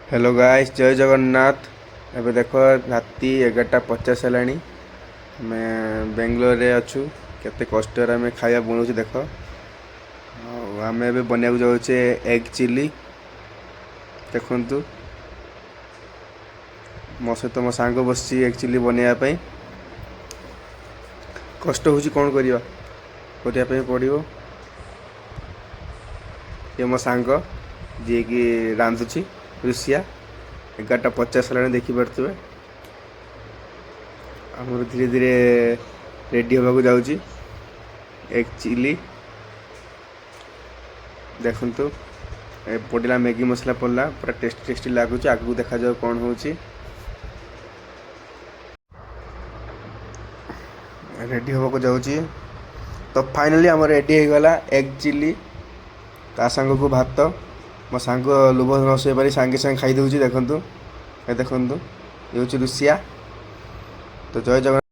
Hello guys, जय जगन्नाथ। एबे देखो राति 11:50 हेलानी। आमे बेंगलोर रे अच्छु। केते कष्ट आमे खाया बनौछु देख। आमे एबे बनिया जाउछे एग चिली। देखंतु मो सहित मो सांग बसची एग चिली बनिया पई। कष्ट होची कोन करिया पई पड़ियो। ये मो सांग जे कि रांधुची रुसिया। 11:50 हेलानी देखि पारथुबे। आमर धीरे धीरे रेडी होगा जाऊँगी एग चिली। देखंतु पड़ा मैगी मसला पड़ला पूरा टेस्टी टेस्टी लगुच। आगू देखा जाओ कौन हो रेडी होगा जाऊँगी। तो फाइनली आम रेडी हो गला एग चिली। ता सांग को भात। मो सांग लुभ नसई पारी सांगे सांगे खाई दूसरी। देखंतु ये देखंतु ये हूँ रुसिया। तो जय जगन्नाथ।